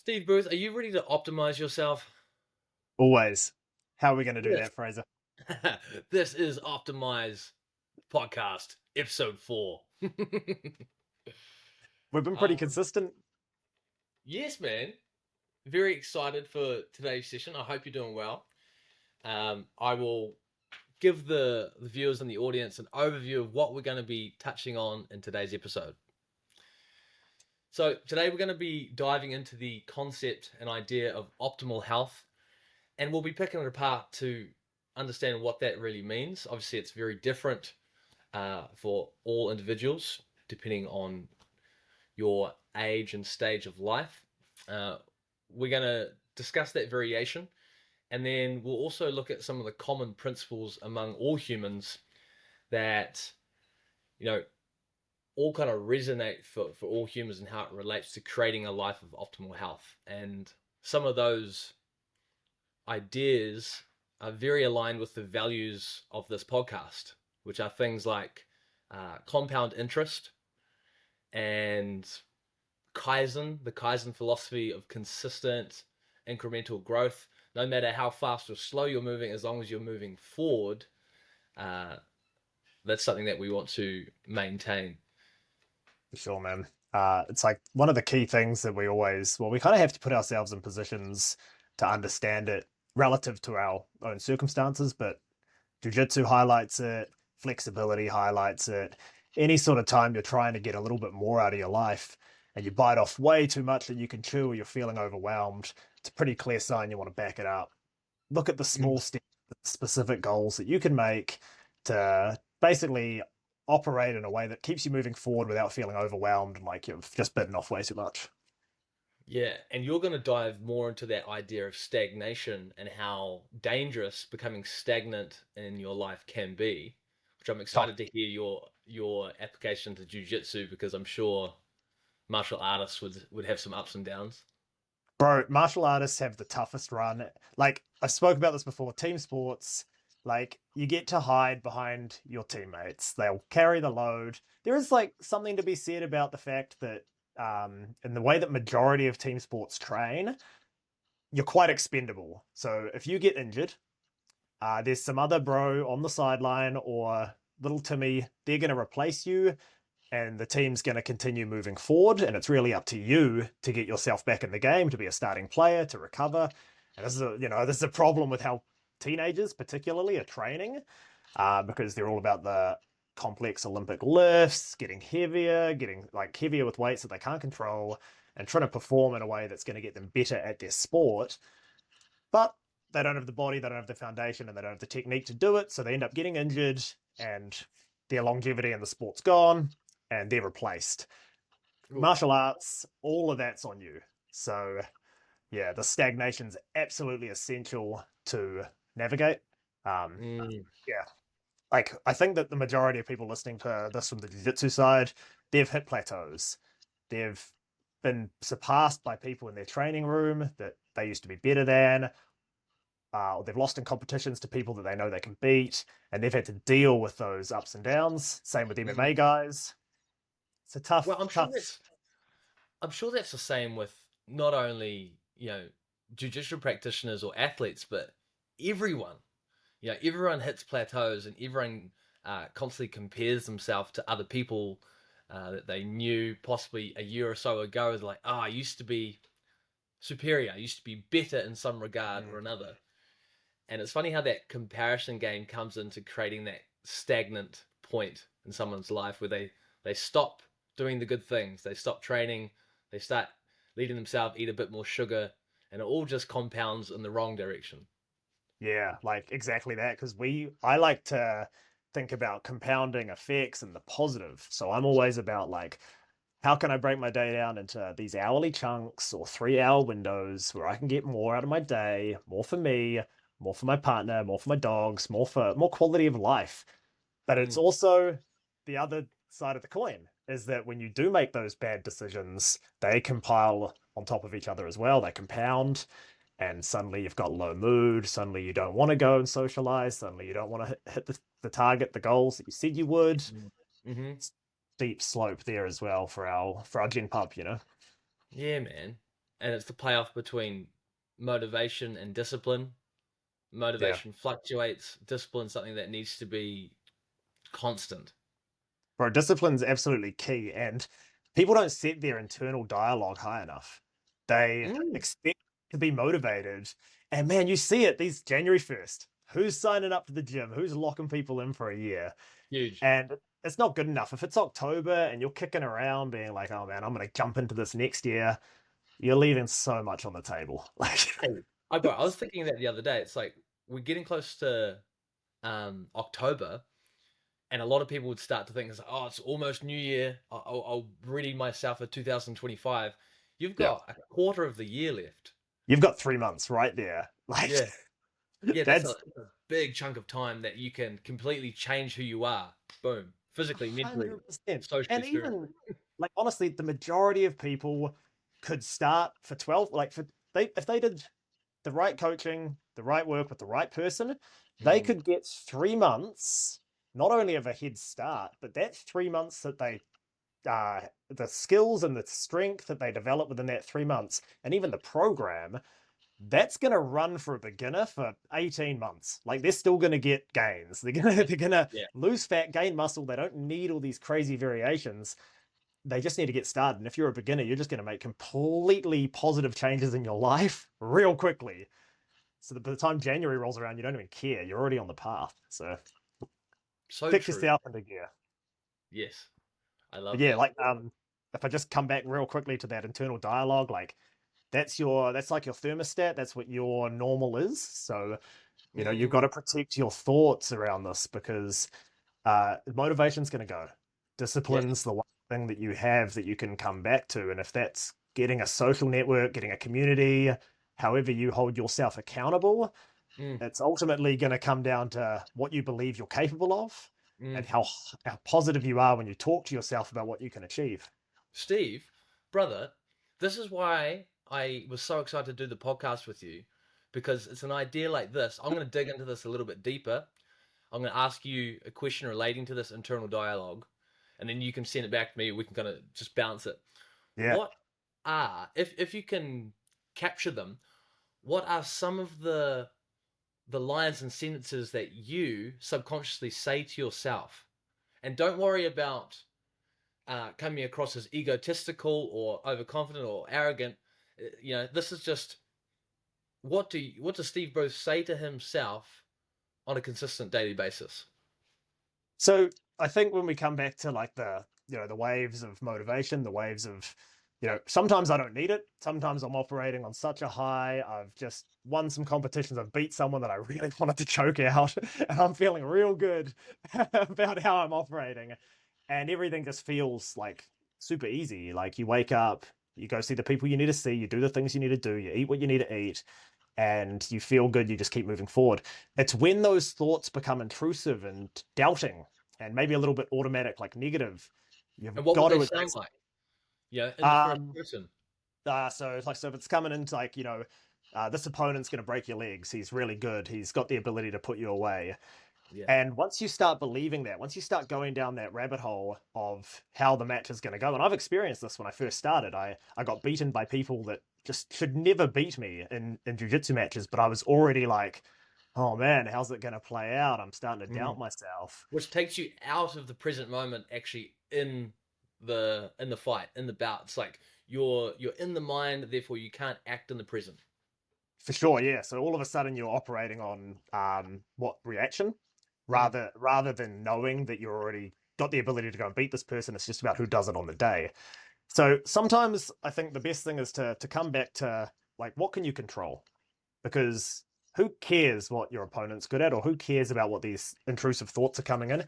Steve Booth, are you ready to optimize yourself? Always. How are we going to do Yes. that, Fraser? This is Optimize Podcast, episode 4. We've been pretty um, consistent. yes, man. Very excited for today's session. I hope you're doing well. I will give the viewers and the audience an overview of what we're going to be touching on in today's episode. So today we're going to be diving into the concept and idea of optimal health, and we'll be picking it apart to understand what that really means. Obviously, it's very different for all individuals, depending on your age and stage of life. We're going to discuss that variation, and then we'll also look at some of the common principles among all humans that, you know, all kind of resonate for all humans and how it relates to creating a life of optimal health. And some of those ideas are very aligned with the values of this podcast, which are things like compound interest and Kaizen, the Kaizen philosophy of consistent incremental growth. No matter how fast or slow you're moving, as long as you're moving forward, uh, that's something that we want to maintain. For sure, man. It's like one of the key things that we kind of have to put ourselves in positions to understand it relative to our own circumstances, but jiu-jitsu highlights it, flexibility highlights it. Any sort of time you're trying to get a little bit more out of your life and you bite off way too much that you can chew or you're feeling overwhelmed, it's a pretty clear sign you want to back it up. Look at the small steps, specific goals that you can make to basically operate in a way that keeps you moving forward without feeling overwhelmed and like you've just bitten off way too much. Yeah, and you're going to dive more into that idea of stagnation and how dangerous becoming stagnant in your life can be, which I'm Oh, excited to hear your application to jiu-jitsu, because I'm sure martial artists would have some ups and downs. bro, martial artists have the toughest run. Like I spoke about this before, team sports, like you get to hide behind your teammates. They'll carry the load. There is like something to be said about the fact that in the way that majority of team sports train, you're quite expendable. So if you get injured, there's some other bro on the sideline or little Timmy, they're going to replace you and the team's going to continue moving forward. And it's really up to you to get yourself back in the game, to be a starting player, to recover. And this is a problem with how teenagers particularly are training because they're all about the complex Olympic lifts, getting heavier with weights that they can't control and trying to perform in a way that's going to get them better at their sport. But they don't have the body, they don't have the foundation, and they don't have the technique to do it. So they end up getting injured and their longevity in the sport's gone and they're replaced. Ooh. Martial arts, all of that's on you. So yeah, the stagnation's absolutely essential to navigate. Um, Mm. yeah, like I think that the majority of people listening to this from the jiu-jitsu side, they've hit plateaus. They've been surpassed by people in their training room that they used to be better than, or they've lost in competitions to people that they know they can beat, and they've had to deal with those ups and downs. Same with Mm. MMA guys. It's a Well, tough, I'm sure tough. that's the same with not only, jiu-jitsu practitioners or athletes, but everyone. Everyone hits plateaus, and everyone constantly compares themselves to other people that they knew possibly a year or so ago. Is like, I used to be superior. I used to be better in some regard or Mm, another. And it's funny how that comparison game comes into creating that stagnant point in someone's life where they stop doing the good things, they stop training, they start letting themselves eat a bit more sugar, and it all just compounds in the wrong direction. yeah, like exactly that. Because I like to think about compounding effects and the positive. So I'm always about like, how can I break my day down into these hourly chunks or 3 hour windows where I can get more out of my day, more for me, more for my partner, more for my dogs, more quality of life. But it's Mm. also the other side of the coin is that when you do make those bad decisions, they compile on top of each other as well. They compound, and suddenly you've got low mood. Suddenly you don't want to go and socialize. Suddenly you don't want to hit the target, the goals that you said you would. Mm-hmm. Steep slope there as well for our Gen Pub, you know. Yeah, man. and it's the playoff between motivation and discipline. Yeah. Motivation fluctuates, discipline something that needs to be constant. Bro, discipline's absolutely key. And people don't set their internal dialogue high enough. They Mm, expect to be motivated. And man, you see it these January 1st. Who's signing up to the gym? Who's locking people in for a year? huge. And it's not good enough. If it's October and you're kicking around being like, oh man, I'm going to jump into this next year, you're leaving so much on the table. Like, Hey, I was thinking that the other day. It's like we're getting close to October, and a lot of people would start to think, it's like, oh, it's almost New Year. I'll ready myself for 2025. You've yeah, got a quarter of the year left. you've got 3 months right there. Like, Yeah, yeah, that's that's a big chunk of time that you can completely change who you are. Boom, physically, mentally, 100%. socially, And spiritually. even like honestly, the majority of people could start for 12, like for they if they did the right coaching, the right work with the right person, they Mm, could get 3 months not only of a head start, but that's 3 months that they the skills and the strength that they develop within that 3 months, and even the program that's going to run for a beginner for 18 months. Like they're still going to get gains. They're going to yeah, lose fat, gain muscle. They don't need all these crazy variations. They just need to get started. And if you're a beginner, you're just going to make completely positive changes in your life real quickly. So that by the time January rolls around, you don't even care. You're already on the path. So so kick true. yourself into gear. Yes, I But love yeah, that. like if I just come back real quickly to that internal dialogue, like that's like your thermostat. That's what your normal is. So you've got Mm, to protect your thoughts around this because motivation's going to go. yes. Discipline's the one thing that you have that you can come back to. And if that's getting a social network, getting a community, however you hold yourself accountable, Mm, it's ultimately going to come down to what you believe you're capable of and mm. how positive you are when you talk to yourself about what you can achieve. Steve, brother, this is why I was so excited to do the podcast with you because it's an idea like this. I'm going to dig into this a little bit deeper. I'm going to ask you a question relating to this internal dialogue, and then you can send it back to me. We can kind of just bounce it. Yeah. What are, if you can capture them, what are some of the lines and sentences that you subconsciously say to yourself? And don't worry about coming across as egotistical or overconfident or arrogant. This is just what does Steve Bruce say to himself on a consistent daily basis? So I think when we come back to like the waves of motivation, the waves of sometimes I don't need it. Sometimes I'm operating on such a high. I've just won some competitions. I've beat someone that I really wanted to choke out, and I'm feeling real good about how I'm operating. And everything just feels like super easy. Like you wake up, you go see the people you need to see, you do the things you need to do, you eat what you need to eat, and you feel good, you just keep moving forward. It's when those thoughts become intrusive and doubting and maybe a little bit automatic, like negative, you've And what would got they to sound address like? Yeah, in the it. first person. So if it's coming into like, this opponent's going to break your legs, he's really good, he's got the ability to put you away. Yeah. And once you start believing that, once you start going down that rabbit hole of how the match is going to go, and I've experienced this when I first started, I got beaten by people that just should never beat me in jiu-jitsu matches, but I was already like, oh man, how's it going to play out? I'm starting to Mm. doubt myself. Which takes you out of the present moment, actually in the fight, in the bout. It's like you're in the mind, therefore you can't act in the present. For sure, yeah. So all of a sudden you're operating on what reaction Mm. rather than knowing that you're already got the ability to go and beat this person. It's just about who does it on the day. So sometimes I think the best thing is to come back to like what can you control? Because who cares what your opponent's good at, or who cares about what these intrusive thoughts are coming in?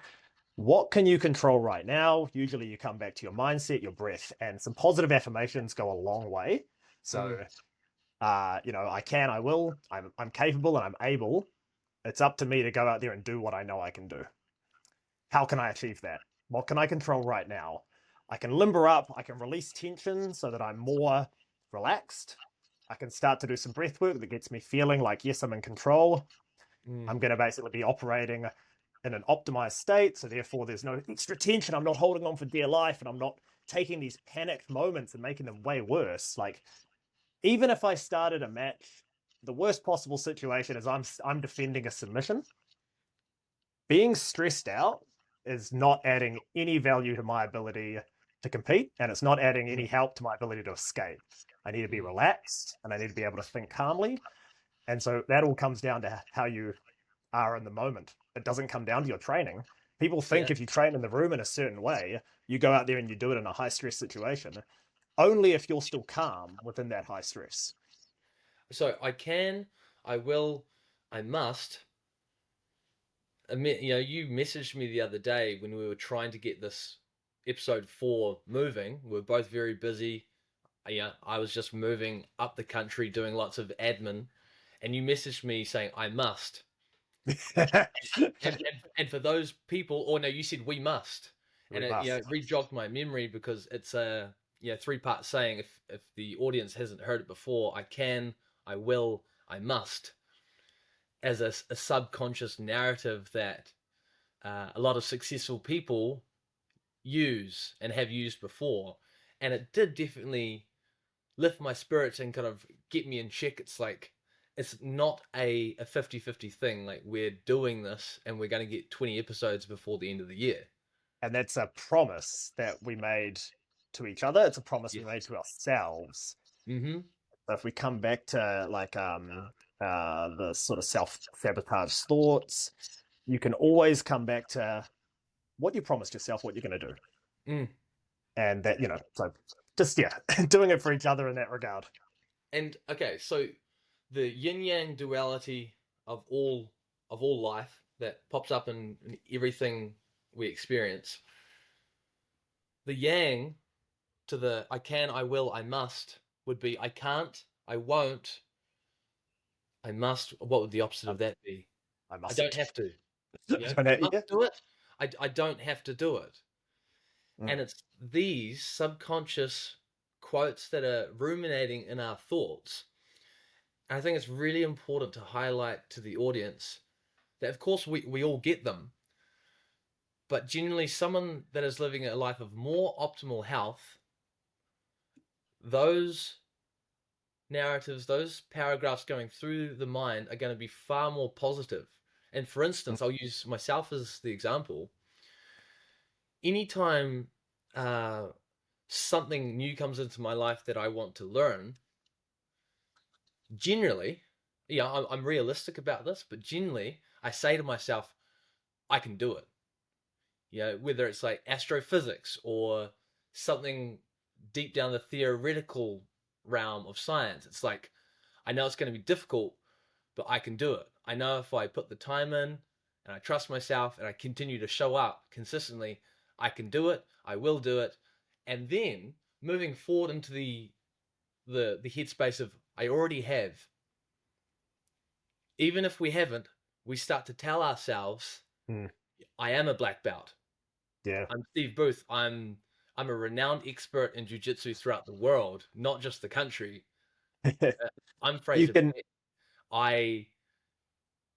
What can you control right now? Usually you come back to your mindset, your breath, and some positive affirmations go a long way. Mm. So I can, I will, I'm capable and I'm able. It's up to me to go out there and do what I know I can do. How can I achieve that? What can I control right now? I can limber up, I can release tension so that I'm more relaxed. I can start to do some breath work that gets me feeling like, yes, I'm in control. Mm. I'm going to basically be operating in an optimized state. So therefore, there's no extra tension. I'm not holding on for dear life and I'm not taking these panicked moments and making them way worse. Like even if I started a match, the worst possible situation is I'm defending a submission. Being stressed out is not adding any value to my ability to compete, and it's not adding any Mm, help to my ability to escape. I need to be mm, relaxed, and I need to be able to think calmly. And so that all comes down to how you are in the moment. It doesn't come down to your training. People think yeah. if you train in the room in a certain way, you go out there and you do it in a high stress situation, only if you're still calm within that high stress. So I can, I will, I must admit, you messaged me the other day when we were trying to get this episode 4 moving. We were both very busy. Yeah, I was just moving up the country doing lots of admin, and you messaged me saying I must. And for those people, or no, you said we must, and We it must. re-jogged my memory because it's a 3-part saying. If the audience hasn't heard it before, I can, I will, I must, as a subconscious narrative that a lot of successful people use and have used before, and it did definitely lift my spirits and kind of get me in check. It's like it's not a 50-50 thing. Like, we're doing this and we're going to get 20 episodes before the end of the year. And that's a promise that we made to each other. It's a promise we Yes. made to ourselves. Mm-hmm. So if we come back to like the sort of self-sabotage thoughts, you can always come back to what you promised yourself, what you're going to do. Mm. And that, so just, doing it for each other in that regard. And okay, so the yin yang duality of all life that pops up in everything we experience. The yang to the I can, I will, I must would be I can't, I won't, I must. What would the opposite of Um, that be? I I don't mustn't. have to. I Yeah. must do it. I don't have to do it. Mm. And it's these subconscious quotes that are ruminating in our thoughts. And I think it's really important to highlight to the audience that, of course, we all get them, but generally, someone that is living a life of more optimal health, those narratives, those paragraphs going through the mind are going to be far more positive. And for Mm. instance, I'll use myself as the example. Anytime uh, something new comes into my life that I want to learn, generally, I'm realistic about this, but generally, I say to myself, I can do it. Whether it's like astrophysics or something deep down the theoretical realm of science, it's like, I know it's going to be difficult, but I can do it. I know if I put the time in and I trust myself and I continue to show up consistently, I can do it. I will do it. And then moving forward into the headspace of I already have. Even if we haven't, we start to tell ourselves, Mm. I am a black belt. Yeah. I'm Steve Booth. I'm a renowned expert in jiu-jitsu throughout the world, not just the country. I'm You Fraser can, Beck. I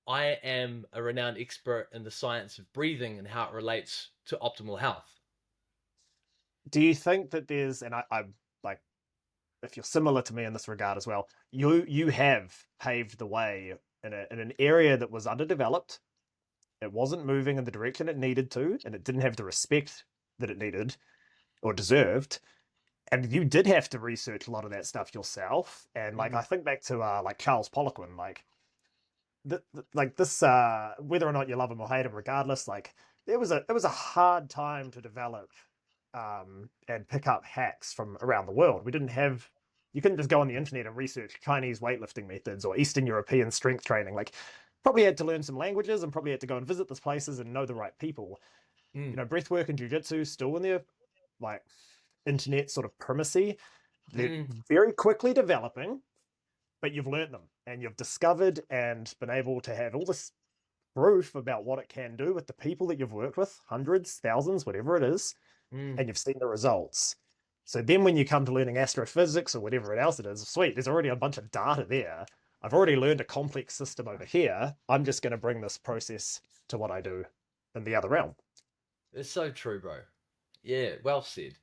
I am a renowned expert in the science of breathing and how it relates to optimal health. do you think that there's, and I'm like, if you're similar to me in this regard as well, you have paved the way in an area that was underdeveloped. It wasn't moving in the direction it needed to, and it didn't have the respect that it needed or deserved. And you did have to research a lot of that stuff yourself. And like I Mm, think back to like Charles Poliquin, like this, whether or not you love him or hate him, regardless, like it was a hard time to develop and pick up hacks from around the world. We didn't have You couldn't just go on the internet and research Chinese weightlifting methods or Eastern European strength training. Like probably had to learn some languages and probably had to go and visit those places and know the right people. mm, Breathwork and jujitsu still in their like internet sort of primacy. They're mm, very quickly developing, but you've learnt them and you've discovered and been able to have all this proof about what it can do with the people that you've worked with, hundreds, thousands, whatever it is, mm. and you've seen the results. So then when you come to learning astrophysics or whatever else it is, sweet, there's already a bunch of data there. I've already learned a complex system over here. I'm just going to bring this process to what I do in the other realm. It's so true, bro. Yeah, well said.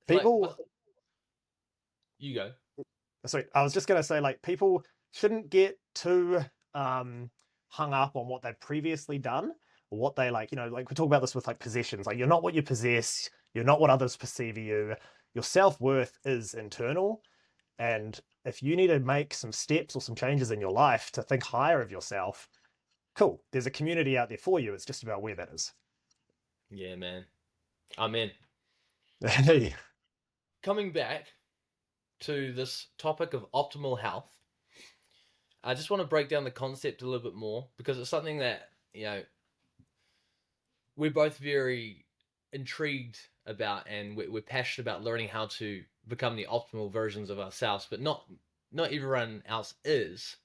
Like, People you go. So I was just going to say, like, people shouldn't get too hung up on what they've previously done or what they like. Like we talk about this with like possessions. Like, you're not what you possess. You're not what others perceive of you. Your self-worth is internal, and if you need to make some steps or some changes in your life to think higher of yourself, cool. There's a community out there for you. It's just about where that is. Yeah, man. Amen. So Hey. coming back to this topic of optimal health, I just want to break down the concept a little bit more because it's something that, we're both very intrigued about, and we're passionate about learning how to become the optimal versions of ourselves, but not everyone else is.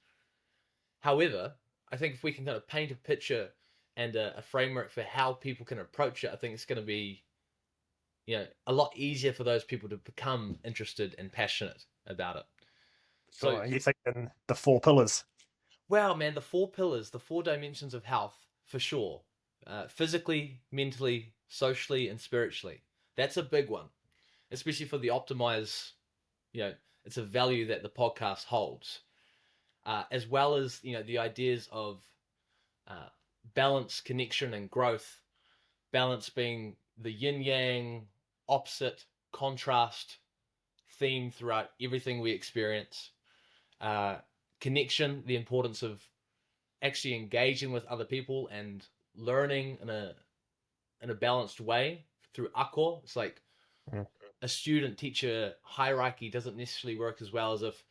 However, I think if we can kind of paint a picture and a framework for how people can approach it, I think it's going to be, a lot easier for those people to become interested and passionate about it. So, Sure. You thinking the four pillars? wow, man, the four pillars, the four dimensions of health, for sure. Physically, mentally, socially, and spiritually. That's a big one, especially for the Optimise. It's a value that the podcast holds, as well as the ideas of uh, balance, connection, and growth. Balance being the yin yang, opposite, contrast theme throughout everything we experience. Uh, Connection, the importance of actually engaging with other people and learning in a balanced way through ako. It's like Mm. a student teacher hierarchy doesn't necessarily work as well as if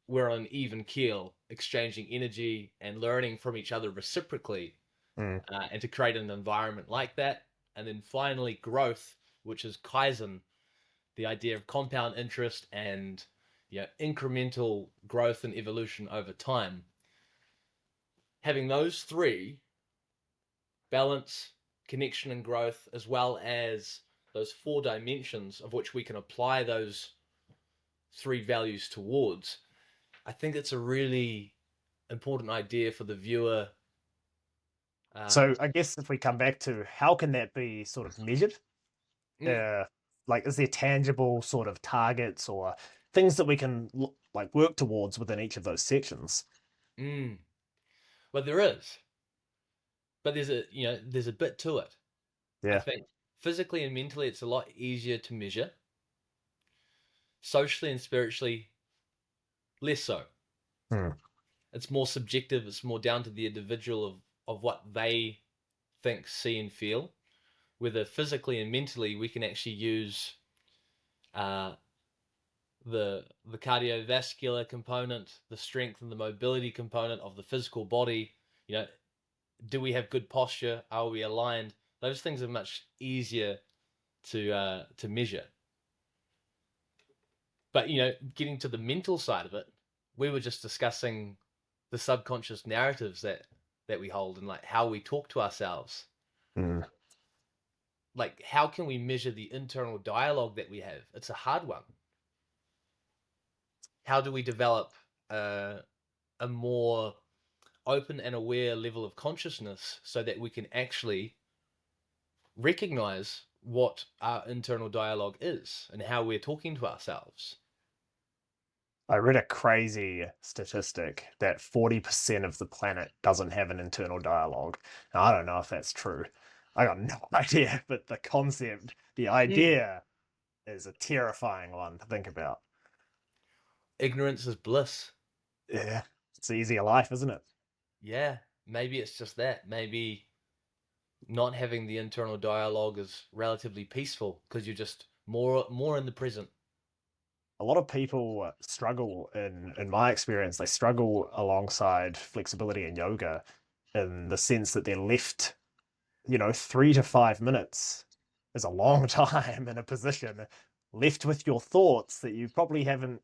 we're on an even keel, exchanging energy and learning from each other reciprocally, Mm. and to create an environment like that. And then finally, growth, which is kaizen, the idea of compound interest and incremental growth and evolution over time. Having those three, balance, connection, and growth, as well as those four dimensions of which we can apply those three values towards, I think it's a really important idea for the viewer. So I guess if we come back to how can that be sort of measured? Mm, Uh, like, is there tangible sort of targets or things that we can like work towards within each of those sections? mm. Well, there is, but there's a bit to it. I Yeah. think physically and mentally, it's a lot easier to measure. Socially and spiritually, less so. Hmm. It's more subjective. It's more down to the individual of what they think, see, and feel. Whether physically and mentally, we can actually use uh, the cardiovascular component, the strength and the mobility component of the physical body. You know, do we have good posture? Are we aligned? Those things are much easier to measure. But getting to the mental side of it, we were just discussing the subconscious narratives that we hold and like how we talk to ourselves. Hmm. Like, how can we measure the internal dialogue that we have? It's a hard one. How do we develop a more open and aware level of consciousness so that we can actually recognize what our internal dialogue is and how we're talking to ourselves? I read a crazy statistic that 40% of the planet doesn't have an internal dialogue. Now, I don't know if that's true. I got no idea, but the concept, the Mm. idea is a terrifying one to think about. Ignorance is bliss. Yeah. It's the easier life, isn't it? Yeah, maybe it's just that. Maybe not having the internal dialogue is relatively peaceful because you're just more in the present. A lot of people struggle in my experience, they struggle alongside flexibility and yoga in the sense that they're left, 3 to 5 minutes is a long time in a position, left with your thoughts that you probably haven't,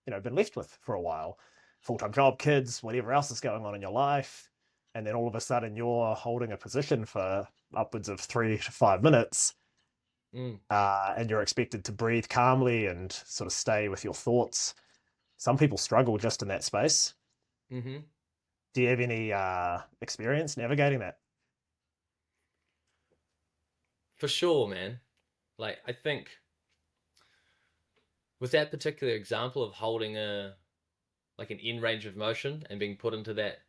been left with for a while. Full-time job, kids, whatever else is going on in your life. And then all of a sudden you're holding a position for upwards of 3 to 5 minutes, Mm. and you're expected to breathe calmly and sort of stay with your thoughts. Some people struggle just in that space. Mm-hmm. Do you have any experience navigating that? For sure, man. Like, I think with that particular example of holding a like an end range of motion and being put into that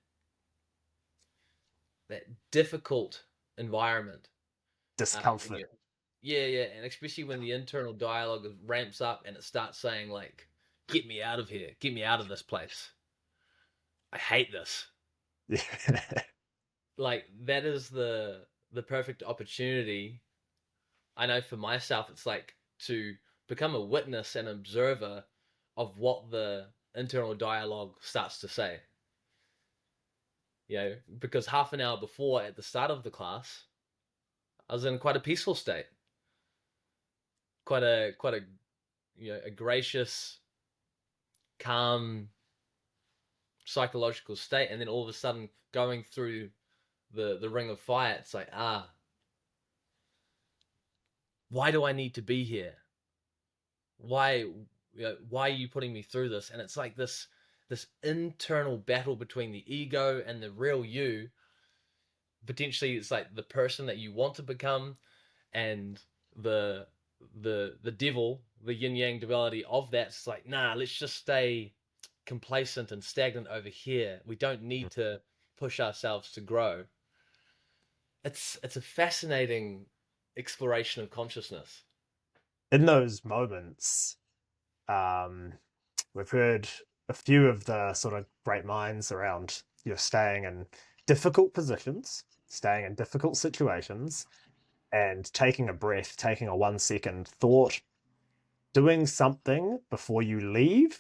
difficult environment. Discomfort. Yeah, and especially when the internal dialogue ramps up and it starts saying like, "Get me out of here, get me out of this place. I hate this." Yeah. Like that is the perfect opportunity. I know for myself, it's like to become a witness and observer of what the internal dialogue starts to say. Because half an hour before at the start of the class, I was in quite a peaceful state, quite a a gracious, calm psychological state, and then all of a sudden going through the ring of fire, it's like, why do I need to be here? Why are you putting me through this? And it's like this internal battle between the ego and the real you. Potentially it's like the person that you want to become, and the the devil, the yin yang duality of that's like, nah, let's just stay complacent and stagnant over here. We don't need to push ourselves to grow. It's a fascinating exploration of consciousness. In those moments, um, we've heard a few of the sort of great minds around staying in difficult positions, staying in difficult situations, and taking a breath, taking a 1 second thought, doing something before you leave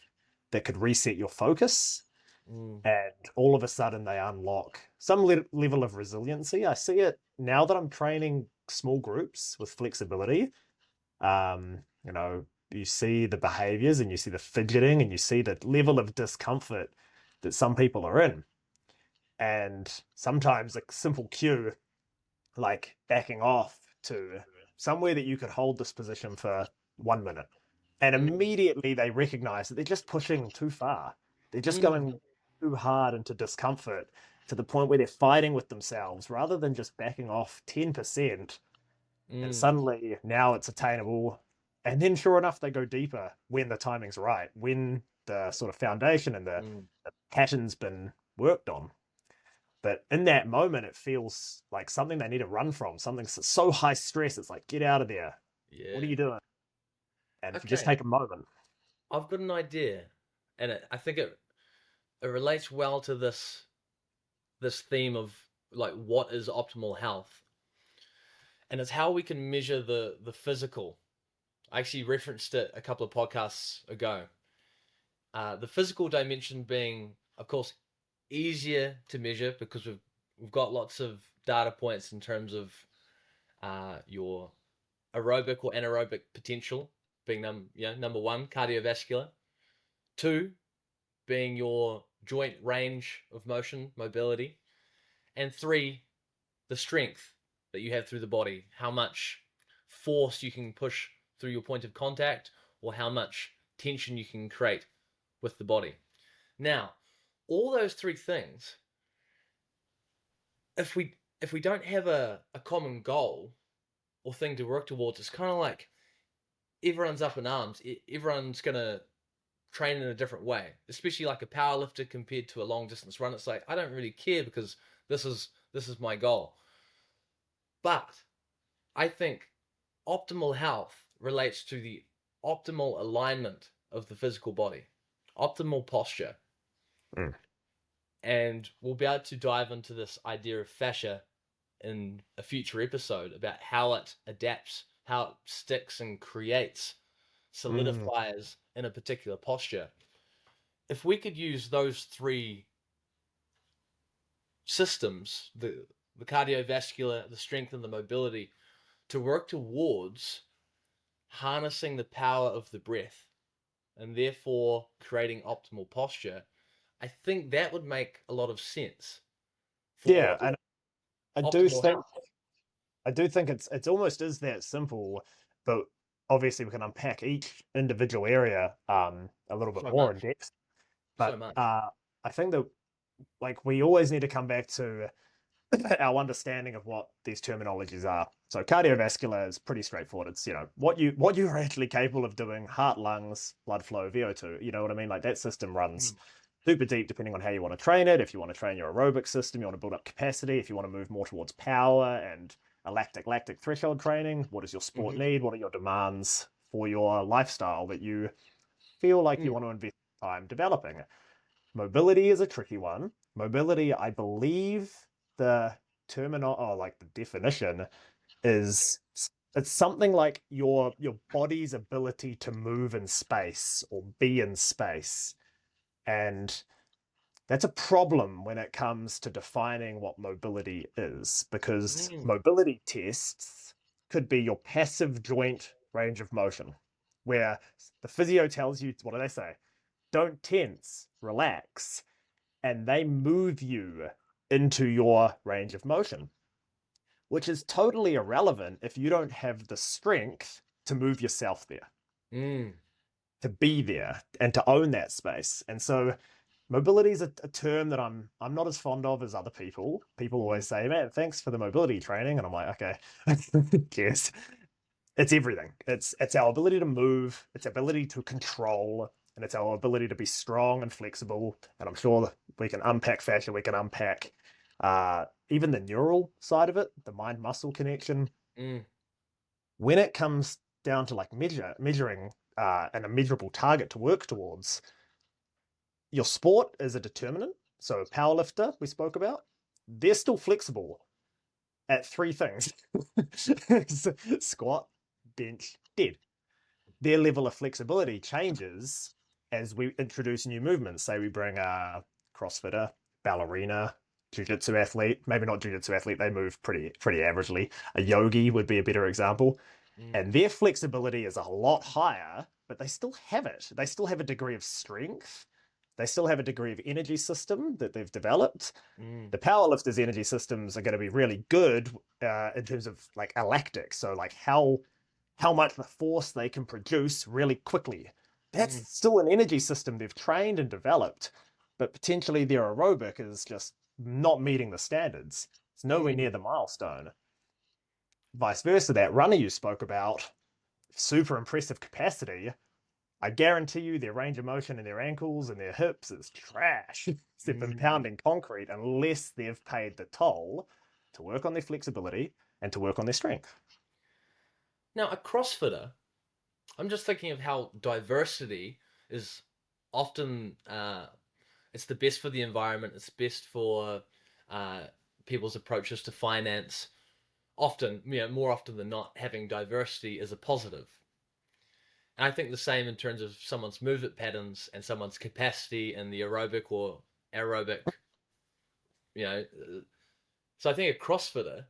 that could reset your focus. Mm, And all of a sudden they unlock some level of resiliency. I see it now that I'm training small groups with flexibility. You see the behaviors and you see the fidgeting and you see the level of discomfort that some people are in. And sometimes a simple cue, like backing off to somewhere that you could hold this position for 1 minute. And mm, immediately they recognize that they're just pushing too far. They're just mm, going too hard into discomfort to the point where they're fighting with themselves rather than just backing off 10%. And mm, suddenly now it's attainable. And then sure enough, they go deeper when the timing's right, when the sort of foundation and the mm. pattern's been worked on. But in that moment, it feels like something they need to run from, something so high stress. It's like, get out of there. What are Yeah. you doing? And if you just Okay. take a moment, I've got an idea, and I think it relates well to this theme of like what is optimal health, and it's how we can measure the physical. I actually referenced it a couple of podcasts ago. The physical dimension being, of course, easier to measure because we've got lots of data points in terms of your aerobic or anaerobic potential being number one, cardiovascular. Two, being your joint range of motion, mobility. And three, the strength that you have through the body, how much force you can push through your point of contact, or how much tension you can create with the body. Now, all those three things, if we don't have a common goal or thing to work towards, it's kind of like everyone's up in arms. Everyone's gonna train in a different way, especially like a power lifter compared to a long distance run. It's like, I don't really care because this is my goal. But I think optimal health relates to the optimal alignment of the physical body, optimal posture. mm. And we'll be able to dive into this idea of fascia in a future episode about how it adapts, how it sticks and creates, Mm. solidifies in a particular posture. If we could use those three systems, the cardiovascular, the strength, and the mobility, to work towards harnessing the power of the breath and therefore creating optimal posture, I think that would make a lot of sense Yeah, for and I do optimal think health. it's almost is that simple, but obviously we can unpack each individual area a little bit So more in much, depth. so But much. I think that like we always need to come back to our understanding of what these terminologies are. So cardiovascular is pretty straightforward. It's, what you're actually capable of doing: heart, lungs, blood flow, VO2. You know what I mean? Like, that system runs Mm. super deep depending on how you want to train it. If you want to train your aerobic system, you want to build up capacity. If you want to move more towards power and a lactic threshold training, what does your sport Mm-hmm. need? What are your demands for your lifestyle that you feel like you Mm. want to invest time developing? Mobility is a tricky one. Mobility, I believe the like the definition is, it's something like your body's ability to move in space or be in space. And that's a problem when it comes to defining what mobility is, because Mm. mobility tests could be your passive joint range of motion, where the physio tells you, what do they say? Don't tense, relax, and they move you into your range of motion, which is totally irrelevant if you don't have the strength to move yourself there, Mm. to be there, and to own that space. And so mobility is a term that I'm not as fond of as other people. People Mm. always say, "Man, thanks for the mobility training," and I'm like, okay, yes, it's everything. It's our ability to move, it's ability to control, and it's our ability to be strong and flexible. And I'm sure that we can unpack fascia, we can unpack even the neural side of it, the mind muscle connection. Mm. When it comes down to like measuring and a measurable target to work towards, your sport is a determinant. So a powerlifter we spoke about, they're still flexible at three things: squat, bench, dead. Their level of flexibility changes as we introduce new movements. Say we bring a CrossFitter, ballerina, jiu-jitsu athlete, maybe not jiu-jitsu athlete, they move pretty averagely. A yogi would be a better example. Mm. And their flexibility is a lot higher, but they still have it. They still have a degree of strength. They still have a degree of energy system that they've developed. Mm. The powerlifters' energy systems are going to be really good in terms of like lactic, so like how much force they can produce really quickly. That's Mm. still an energy system they've trained and developed, but potentially their aerobic is just not meeting the standards. It's nowhere Mm. near the milestone. Vice versa, that runner you spoke about, super impressive capacity. I guarantee you their range of motion in their ankles and their hips is trash. They've been Mm. pounding concrete unless they've paid the toll to work on their flexibility and to work on their strength. Now, a CrossFitter, I'm just thinking of how diversity is often it's the best for the environment. It's best for uh, people's approaches to finance. Often, more often than not, having diversity is a positive. And I think the same in terms of someone's movement patterns and someone's capacity in the aerobic or aerobic. You know, so I think a CrossFitter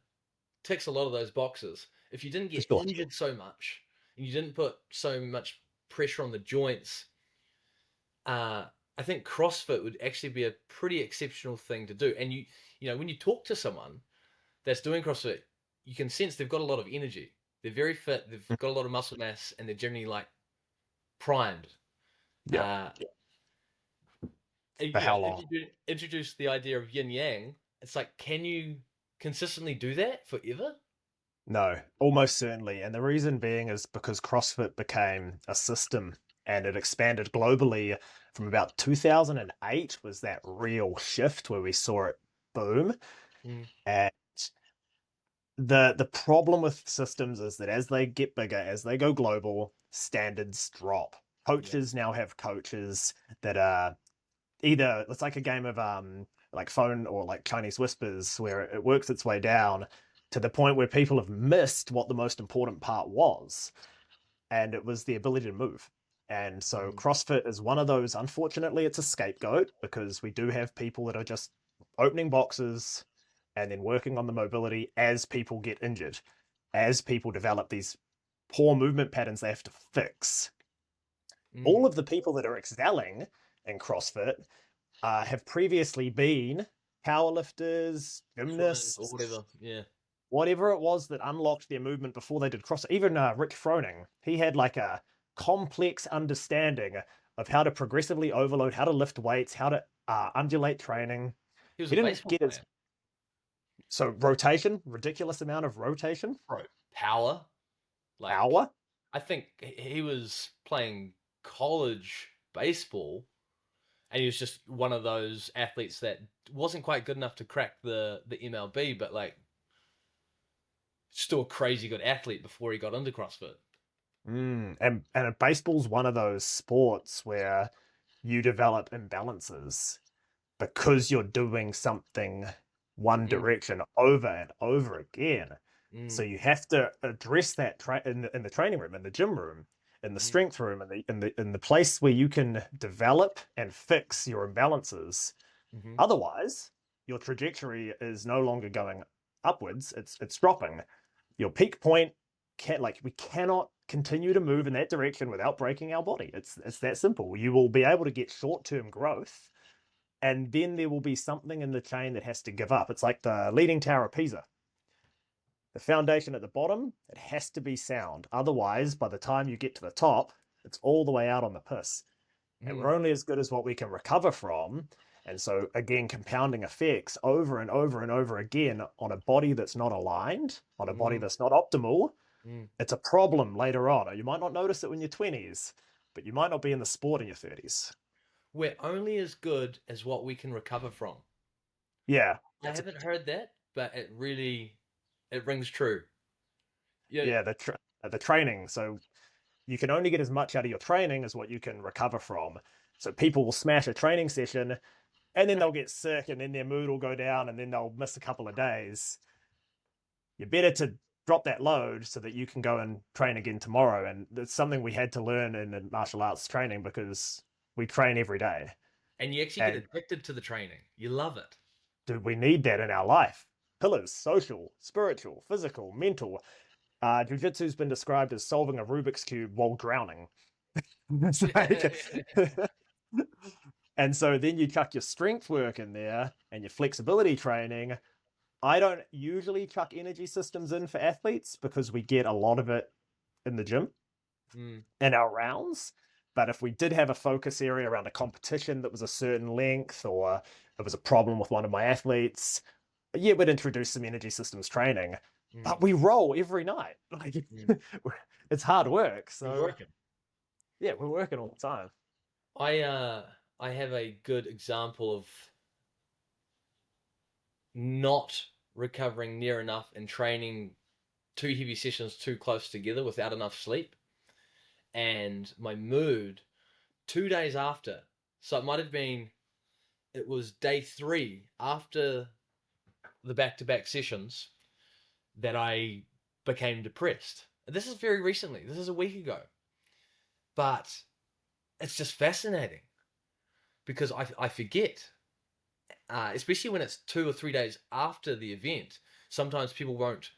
ticks a lot of those boxes. If you didn't For get sure. injured so much and you didn't put so much pressure on the joints, uh, I think CrossFit would actually be a pretty exceptional thing to do. And when you talk to someone that's doing CrossFit, you can sense they've got a lot of energy. They're very fit. They've got a lot of muscle mass, and they're generally like primed. Yeah. Uh, For how if long? you do introduce the idea of yin yang, it's like, can you consistently do that forever? No, almost certainly. And the reason being is because CrossFit became a system and it expanded globally from about 2008 was that real shift where we saw it boom. Mm, And the problem with systems is that as they get bigger, as they go global, standards drop. yeah. Coaches now have coaches that are either, it's like a game of like phone or like Chinese whispers where it works its way down to the point where people have missed what the most important part was, and it was the ability to move. And so Mm, CrossFit is one of those. Unfortunately, it's a scapegoat because we do have people that are just opening boxes and then working on the mobility as people get injured, as people develop these poor movement patterns they have to fix. All mm. of the people that are excelling in CrossFit have previously been powerlifters, Swimmers or gymnasts, whatever. Yeah. whatever it was that unlocked their movement before they did CrossFit. Even Rick Froning, he had like a complex understanding of how to progressively overload, how to lift weights, how to undulate training. He was He a didn't baseball get his player. So rotation, ridiculous amount of rotation, Bro, power. Like, power. I think he was playing college baseball, and he was just one of those athletes that wasn't quite good enough to crack the MLB, but like still a crazy good athlete before he got into CrossFit. And baseball's one of those sports where you develop imbalances because you're doing something one Mm, direction over and over again. So mm, you have to address that in the training room, in the gym room, in the mm, strength room, in the place where you can develop and fix your imbalances. mm-hmm, Otherwise, your trajectory is no longer going upwards; it's dropping. Your peak point can like we cannot continue to move in that direction without breaking our body. It's that simple. You will be able to get short-term growth, and then there will be something in the chain that has to give up. It's like the Leaning Tower of Pisa. The foundation at the bottom, it has to be sound. Otherwise, by the time you get to the top, it's all the way out on the piss. And mm, we're only as good as what we can recover from. And so, again, compounding effects over and over and over again on a body that's not aligned, on a body mm, that's not optimal, mm. it's a problem later on. You might not notice it in your 20s, but you might not be in the sport in your 30s. We're only as good as what we can recover from. Yeah, I it's a, haven't heard that, but it rings true. Yeah. yeah, the training. So you can only get as much out of your training as what you can recover from. So people will smash a training session and then they'll get sick and then their mood will go down and then they'll miss a couple of days. You're better to drop that load so that you can go and train again tomorrow. And it's something we had to learn in martial arts training because we train every day. And you actually get And addicted to the training. You love it. do we need that in our life? Pillars: social, spiritual, physical, mental. Jiu-jitsu's been described as solving a Rubik's Cube while drowning. It's like, and so then you chuck your strength work in there and your flexibility training. I don't usually chuck energy systems in for athletes because we get a lot of it in the gym Mm, in our rounds. But if we did have a focus area around a competition that was a certain length, or it was a problem with one of my athletes, yeah, we'd introduce some energy systems training. mm, But we roll every night. Like mm. it's hard work. You're So working. yeah, we're working all the time. I uh I have a good example of not recovering near enough and training two heavy sessions too close together without enough sleep, and my mood 2 days after. So it was day three after the back-to-back sessions that I became depressed. This is very recently. This is a week ago. But it's just fascinating because I forget, especially when it's 2 or 3 days after the event. Sometimes people won't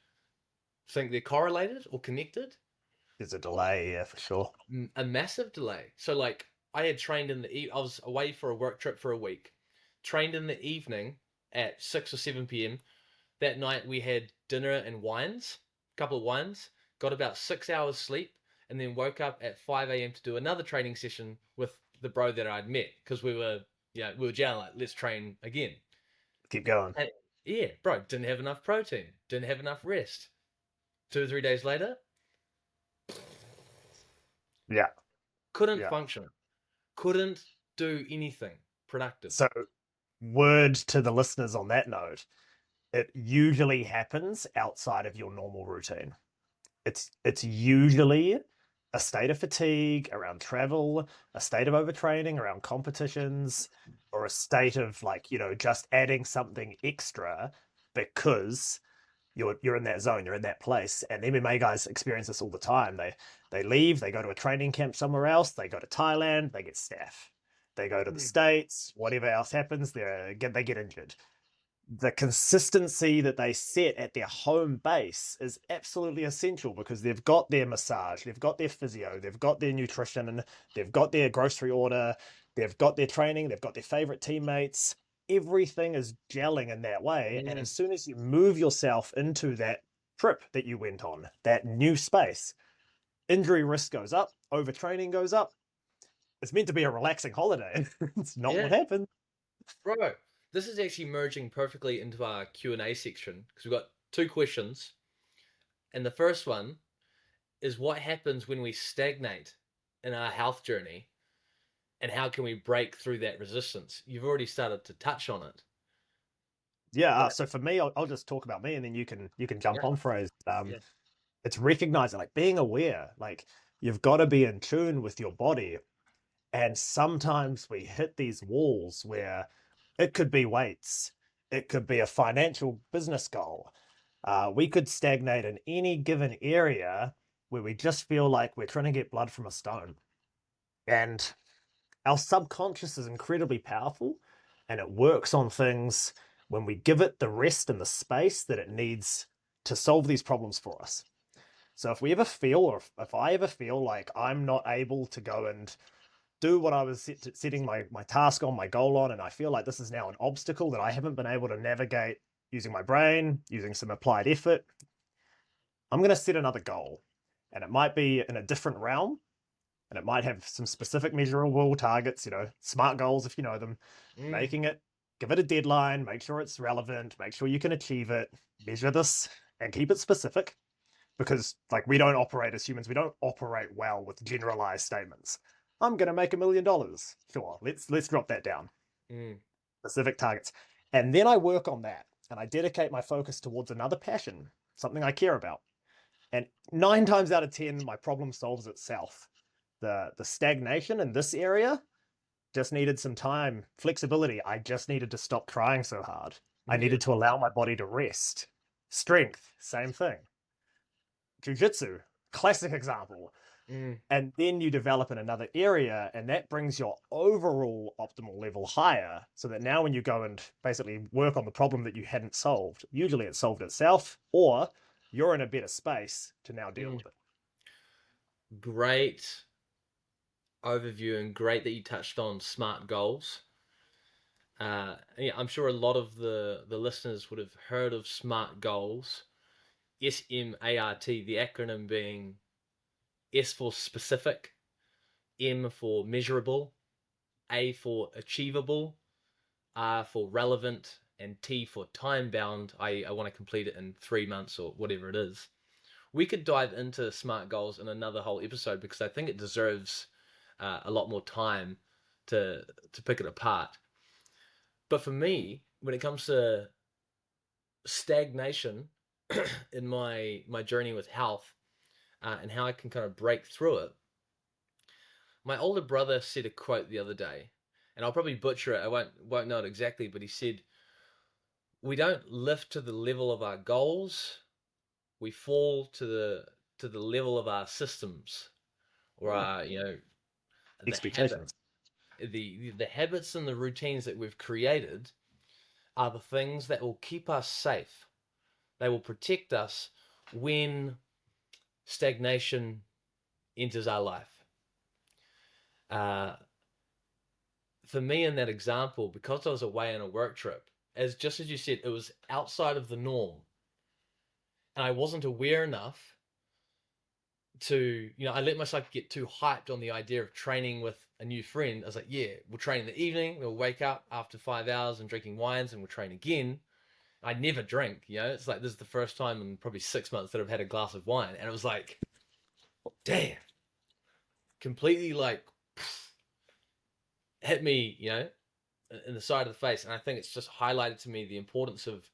think they're correlated or connected. There's a delay, yeah, for sure. A massive delay. So like I had trained I was away for a work trip for a week. Trained in the evening at 6 or 7 p.m. That night we had dinner and wines, a couple of wines, got about 6 hours sleep, and then woke up at 5 a.m. to do another training session with the bro that I'd met because we were down like, let's train again. Keep going. And yeah, bro, didn't have enough protein, didn't have enough rest. 2 or 3 days later, Yeah, couldn't yeah. function, couldn't do anything productive. So word to the listeners on that note, it usually happens outside of your normal routine. It's usually a state of fatigue around travel, a state of overtraining around competitions, or a state of like, just adding something extra because you're in that zone, you're in that place. And MMA guys experience this all the time. They leave, they go to a training camp somewhere else, they go to Thailand, they get staph. They go to the Mm, States, whatever else happens, they get injured. The consistency that they set at their home base is absolutely essential because they've got their massage, they've got their physio, they've got their nutrition, they've got their grocery order, they've got their training, they've got their favorite teammates. Everything is gelling in that way. And mm, as soon as you move yourself into that trip that you went on, that new space, injury risk goes up, overtraining goes up. It's meant to be a relaxing holiday. It's not yeah, what happened. bro. this is actually merging perfectly into our Q&A section because we've got two questions. And the first one is, what happens when we stagnate in our health journey, and how can we break through that resistance? You've already started to touch on it. Yeah. But So for me, I'll just talk about me, and then you can jump yeah, on, Fraser. yeah. It's recognizing, like, being aware, like, you've got to be in tune with your body. And sometimes we hit these walls where it could be weights, it could be a financial business goal. We could stagnate in any given area where we just feel like we're trying to get blood from a stone. And our subconscious is incredibly powerful, and it works on things when we give it the rest and the space that it needs to solve these problems for us. So if we ever feel, or if I ever feel like I'm not able to go and do what I was setting my task on, my goal on, and I feel like this is now an obstacle that I haven't been able to navigate using my brain, using some applied effort, I'm going to set another goal. And it might be in a different realm, and it might have some specific measurable targets, SMART goals if you know them, Mm, making it, give it a deadline, make sure it's relevant, make sure you can achieve it, measure this, and keep it specific. Because, like, we don't operate as humans, we don't operate well with generalized statements. I'm going to make $1 million. Sure, let's drop that down. mm, Specific targets. And then I work on that, and I dedicate my focus towards another passion, something I care about. And 9 times out of 10, my problem solves itself. The stagnation in this area just needed some time, flexibility. I just needed to stop trying so hard. I yeah. needed to allow my body to rest. Strength, same thing. Jiu-jitsu, classic example. Mm, And then you develop in another area, and that brings your overall optimal level higher, so that now when you go and basically work on the problem that you hadn't solved, usually it solved itself, or you're in a better space to now deal mm. with it. Great overview, and great that you touched on SMART goals. Yeah, I'm sure a lot of the listeners would have heard of SMART goals. SMART, the acronym being S for specific, M for measurable, A for achievable, R for relevant, and T for time bound. I want to complete it in 3 months or whatever it is. We could dive into SMART goals in another whole episode because I think it deserves a lot more time to pick it apart. But for me, when it comes to stagnation in my journey with health, and how I can kind of break through it, my older brother said a quote the other day, and I'll probably butcher it. I won't know it exactly, but he said, "We don't lift to the level of our goals. We fall to the level of our systems, or Hmm. our the habit, Expectations. the habits and the routines that we've created are the things that will keep us safe. They will protect us when stagnation enters our life." Uh, for me, in that example, because I was away on a work trip, as just as you said, it was outside of the norm, and I wasn't aware enough to, I let myself get too hyped on the idea of training with a new friend. I was like, yeah, we'll train in the evening. We'll wake up after 5 hours and drinking wines, and we'll train again. I never drink, It's like this is the first time in probably 6 months that I've had a glass of wine, and it was like, damn, completely like hit me, in the side of the face. And I think it's just highlighted to me the importance of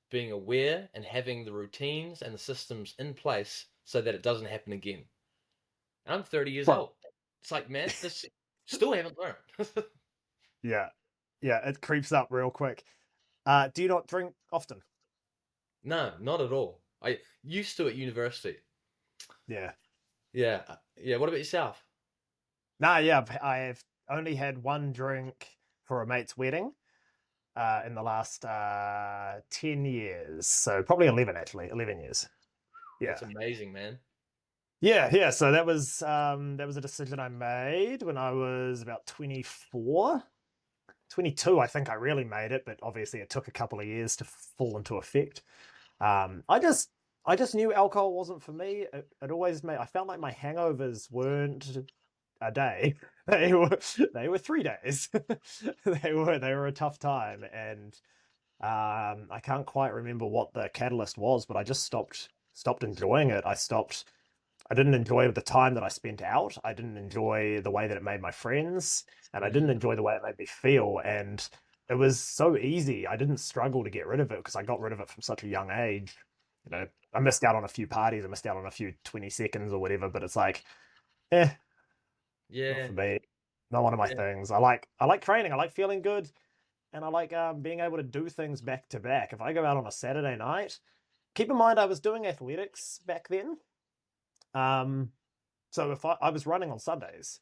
being aware and having the routines and the systems in place so that it doesn't happen again. And I'm 30 years Well, old. It's like, man, this still haven't learned. yeah. Yeah, it creeps up real quick. Do you not drink often? No, not at all. I used to at university. Yeah. Yeah. Yeah. What about yourself? Nah, yeah, I've only had one drink for a mate's wedding in the last 10 years. So probably 11, actually. 11 years. Yeah. That's amazing, man. Yeah. So that was a decision I made when I was about 24. 22, I think I really made it, but obviously it took a couple of years to fall into effect. I just knew alcohol wasn't for me. It always made I felt like my hangovers weren't a day. they were 3 days. They were a tough time, and I can't quite remember what the catalyst was, but I just stopped enjoying it. I didn't enjoy the time that I spent out. I didn't enjoy the way that it made my friends, and I didn't Mm, enjoy the way it made me feel. And it was so easy. I didn't struggle to get rid of it because I got rid of it from such a young age. I missed out on a few parties. I missed out on a few 20 seconds or whatever, but it's like, eh, not yeah, for me. Not one of my yeah, things. I like training. I like feeling good, and I like being able to do things back to back. If I go out on a Saturday night, keep in mind I was doing athletics back then. Um, so if I was running on Sundays,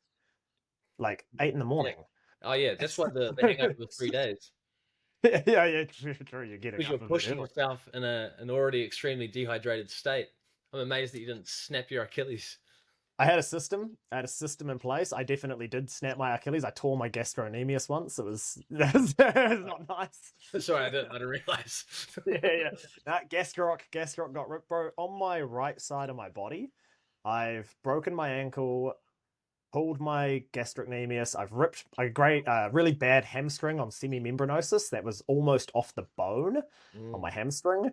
like 8 in the morning. yeah. Oh yeah, that's why the hangover was 3 days. Yeah, true. You're getting Because you're up a bit pushing early. yourself in an already extremely dehydrated state. I'm amazed that you didn't snap your Achilles. I had a system. I had a system in place. I definitely did snap my Achilles. I tore my gastrocnemius once. It was not nice. Sorry, I didn't realize. Yeah. That gastroc got ripped, bro. On my right side of my body, I've broken my ankle, pulled my gastrocnemius. I've ripped a really bad hamstring on semimembranosus that was almost off the bone on Mm, my hamstring.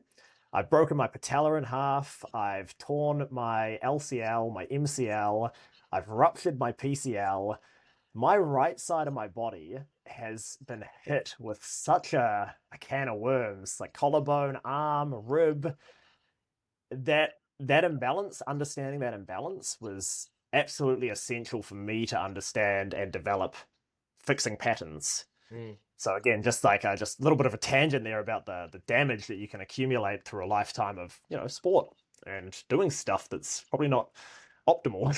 I've broken my patella in half. I've torn my LCL, my MCL. I've ruptured my PCL. My right side of my body has been hit with such a can of worms, like collarbone, arm, rib. That imbalance, understanding that imbalance was absolutely essential for me to understand and develop fixing patterns. mm. So again, just a little bit of a tangent there about the damage that you can accumulate through a lifetime of sport and doing stuff that's probably not optimal.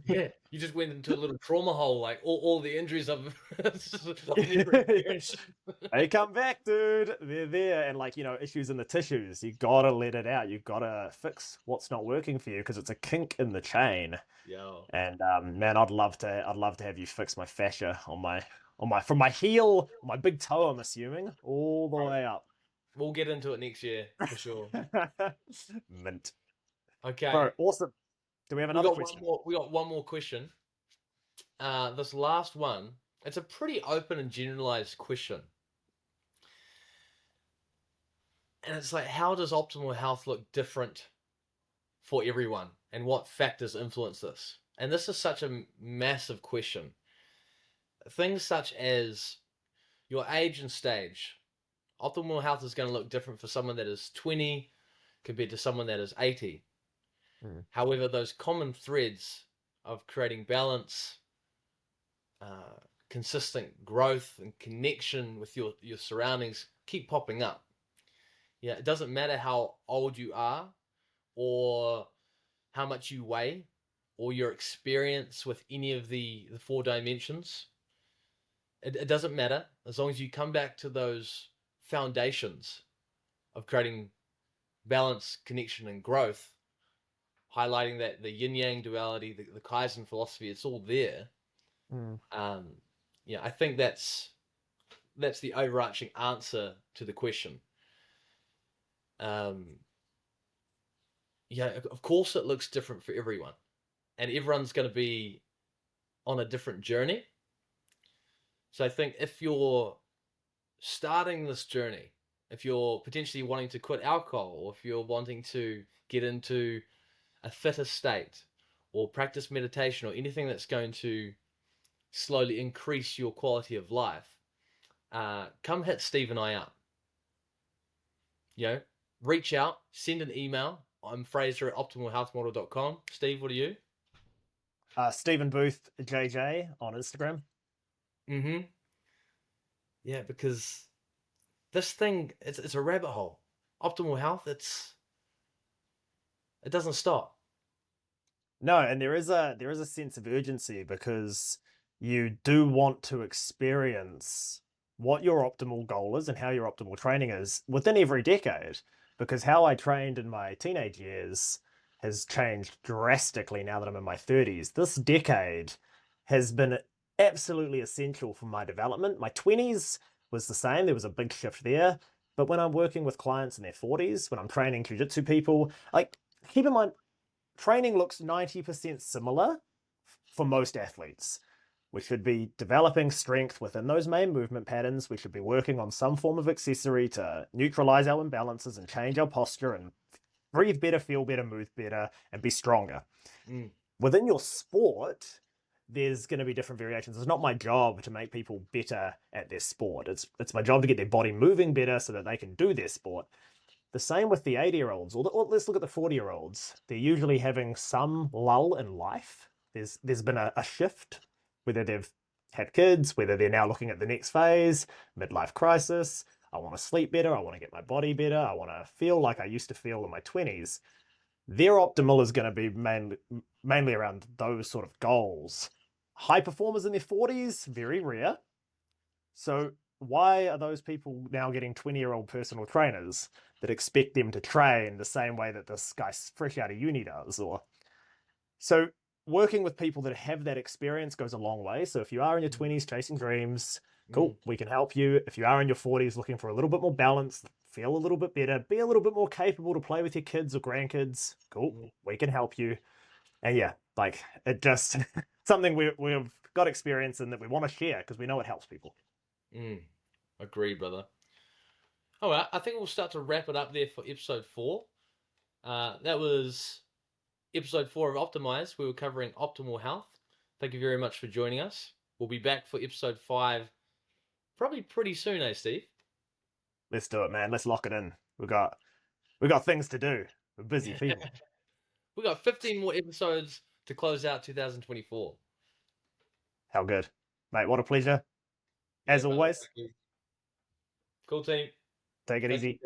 Yeah, you just went into a little trauma hole, like all the injuries I've never experienced. They come back, dude. They're there, and issues in the tissues. You gotta let it out. You gotta fix what's not working for you because it's a kink in the chain. Yo, And man, I'd love to have you fix my fascia from my heel, my big toe. I'm assuming all the bro, way up. we'll get into it next year for sure. Mint, bro. Okay, Awesome. Do we have we another got one question? more. We got one more question. This last one, it's a pretty open and generalized question. And it's like, how does optimal health look different for everyone? And what factors influence this? And this is such a massive question. Things such as your age and stage. Optimal health is going to look different for someone that is 20 compared to someone that is 80. Hmm. However, those common threads of creating balance, uh, consistent growth, and connection with your surroundings keep popping up. Yeah, it doesn't matter how old you are or how much you weigh or your experience with any of the four dimensions. It doesn't matter as long as you come back to those foundations of creating balance, connection, and growth, highlighting that the yin yang duality, the Kaizen philosophy, it's all there. Hmm. Um, yeah, I think that's the overarching answer to the question. Um, yeah, of course, it looks different for everyone, and everyone's going to be on a different journey. So I think if you're starting this journey, if you're potentially wanting to quit alcohol, or if you're wanting to get into a fitter state, or practice meditation, or anything that's going to slowly increase your quality of life, come hit Steve and I up. You know, reach out, send an email. I'm Fraser at optimalhealthmodel.com. Steve, what are you? Stephen Booth JJ on Instagram. Mm-hmm. Yeah, because this thing, it's a rabbit hole. Optimal health, it doesn't stop. No, and there is a sense of urgency because you do want to experience what your optimal goal is and how your optimal training is within every decade. Because how I trained in my teenage years has changed drastically now that I'm in my 30s. This decade has been absolutely essential for my development. My 20s was the same, there was a big shift there. But when I'm working with clients in their 40s, when I'm training jiu-jitsu people, like keep in mind training looks 90% similar for most athletes. We should be developing strength within those main movement patterns. We should be working on some form of accessory to neutralize our imbalances and change our posture and breathe better, feel better, move better, and be stronger. Mm. Within your sport, there's going to be different variations. It's not my job to make people better at their sport. It's my job to get their body moving better so that they can do their sport. The same with the 80-year-olds, or let's look at the 40-year-olds. They're usually having some lull in life. There's been a shift, whether they've had kids, whether they're now looking at the next phase, midlife crisis. I want to sleep better. I want to get my body better. I want to feel like I used to feel in my 20s. Their optimal is going to be mainly around those sort of goals. High performers in their 40s, very rare. So why are those people now getting 20-year-old personal trainers that expect them to train the same way that this guy fresh out of uni does? So working with people that have that experience goes a long way. So if you are in your 20s chasing dreams, cool, we can help you. If you are in your 40s looking for a little bit more balance, feel a little bit better, be a little bit more capable to play with your kids or grandkids, cool, we can help you. And yeah, like it just something we've got experience in that we want to share because we know it helps people. Agree, brother. All right, I think we'll start to wrap it up there for episode 4. That was episode 4 of Optimise. We were covering optimal health. Thank you very much for joining us. We'll be back for episode 5 probably pretty soon, eh, Steve? Let's do it, man. Let's lock it in. We got things to do. We're busy people. We got 15 more episodes to close out 2024. How good, mate. What a pleasure. As always. Cool team. Take it easy.